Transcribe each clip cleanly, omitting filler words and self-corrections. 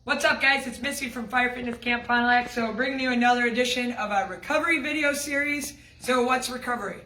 What's up, guys? It's Missy from Fire Fitness Camp Fond du Lac. So bringing you another edition of our recovery video series. So what's recovery?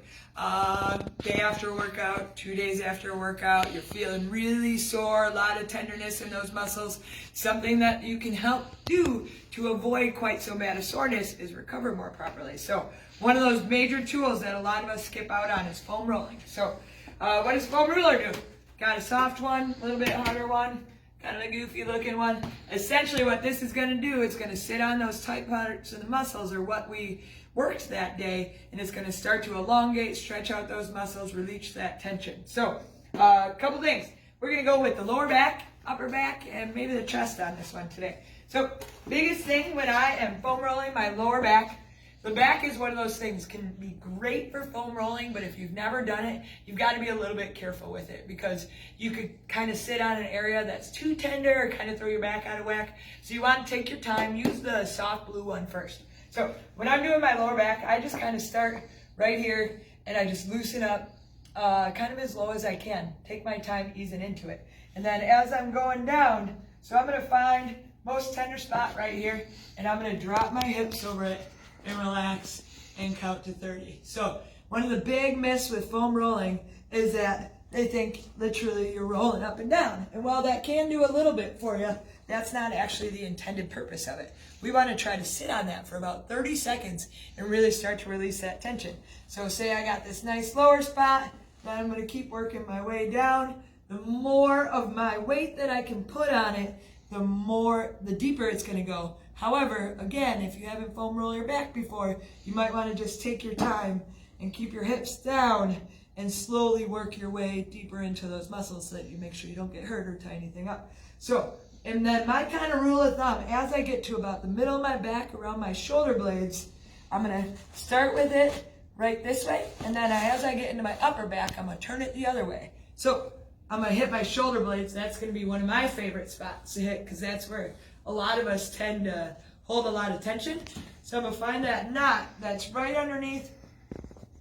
Day after workout, 2 days after a workout, you're feeling really sore, a lot of tenderness in those muscles. Something that you can help do to avoid quite so bad a soreness is recover more properly. So one of those major tools that a lot of us skip out on is foam rolling. So what does foam roller do? Got a soft one, a little bit harder one, kind of a goofy looking one. Essentially what this is going to do, it's going to sit on those tight parts of the muscles or what we worked that day, and it's going to start to elongate, stretch out those muscles, release that tension. So a couple things. We're going to go with the lower back, upper back, and maybe the chest on this one today. So biggest thing when I am foam rolling my lower back, the back is one of those things, can be great for foam rolling, but if you've never done it, you've got to be a little bit careful with it because you could kind of sit on an area that's too tender or kind of throw your back out of whack. So you want to take your time, use the soft blue one first. So when I'm doing my lower back, I just kind of start right here and I just loosen up kind of as low as I can. Take my time easing into it. And then as I'm going down, so I'm going to find most tender spot right here and I'm going to drop my hips over it and relax and count to 30. So one of the big myths with foam rolling is that they think literally you're rolling up and down. And while that can do a little bit for you, that's not actually the intended purpose of it. We want to try to sit on that for about 30 seconds and really start to release that tension. So say I got this nice lower spot, then I'm going to keep working my way down. The more of my weight that I can put on it, the deeper it's going to go. However, again, if you haven't foam rolled your back before, you might want to just take your time and keep your hips down and slowly work your way deeper into those muscles so that you make sure you don't get hurt or tie anything up. So, and then my kind of rule of thumb, as I get to about the middle of my back around my shoulder blades, I'm going to start with it right this way, and then as I get into my upper back, I'm going to turn it the other way. So I'm going to hit my shoulder blades. That's going to be one of my favorite spots to hit because that's where a lot of us tend to hold a lot of tension. So I'm going to find that knot that's right underneath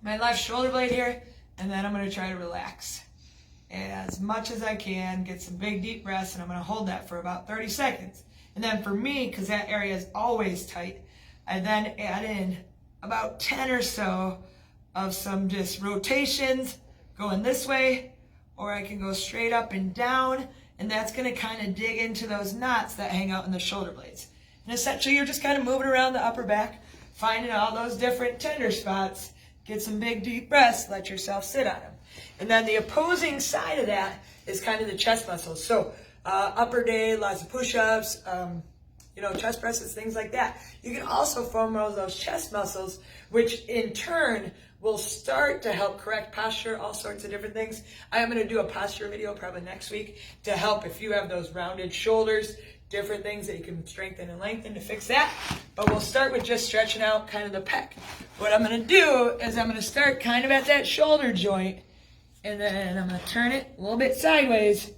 my left shoulder blade here, and then I'm going to try to relax as much as I can, get some big deep breaths, and I'm going to hold that for about 30 seconds. And then for me, because that area is always tight, I then add in about 10 or so of some just rotations going this way, or I can go straight up and down, and that's going to kind of dig into those knots that hang out in the shoulder blades. And essentially you're just kind of moving around the upper back, finding all those different tender spots, get some big deep breaths, let yourself sit on them. And then the opposing side of that is kind of the chest muscles. So upper day, lots of push-ups, chest presses, things like that. You can also foam roll those chest muscles, which in turn will start to help correct posture, all sorts of different things. I am going to do a posture video probably next week to help if you have those rounded shoulders, different things that you can strengthen and lengthen to fix that. But we'll start with just stretching out kind of the pec. What I'm going to do is I'm going to start kind of at that shoulder joint, and then I'm going to turn it a little bit sideways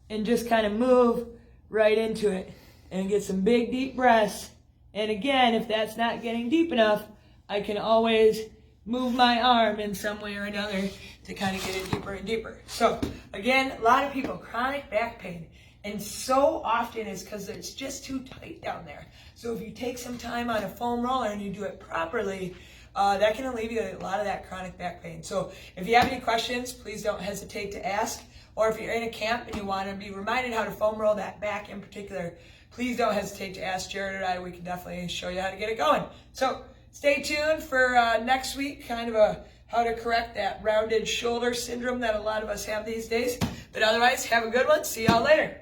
and just kind of move right into it and get some big deep breaths. And again, if that's not getting deep enough, I can always move my arm in some way or another to kind of get it deeper and deeper. So again, a lot of people, chronic back pain, and so often is because it's just too tight down there. So if you take some time on a foam roller and you do it properly, that can alleviate a lot of that chronic back pain. So if you have any questions, please don't hesitate to ask. Or if you're in a camp and you want to be reminded how to foam roll that back in particular, please don't hesitate to ask Jared or I. We can definitely show you how to get it going. So stay tuned for next week, kind of how to correct that rounded shoulder syndrome that a lot of us have these days. But otherwise, have a good one. See y'all later.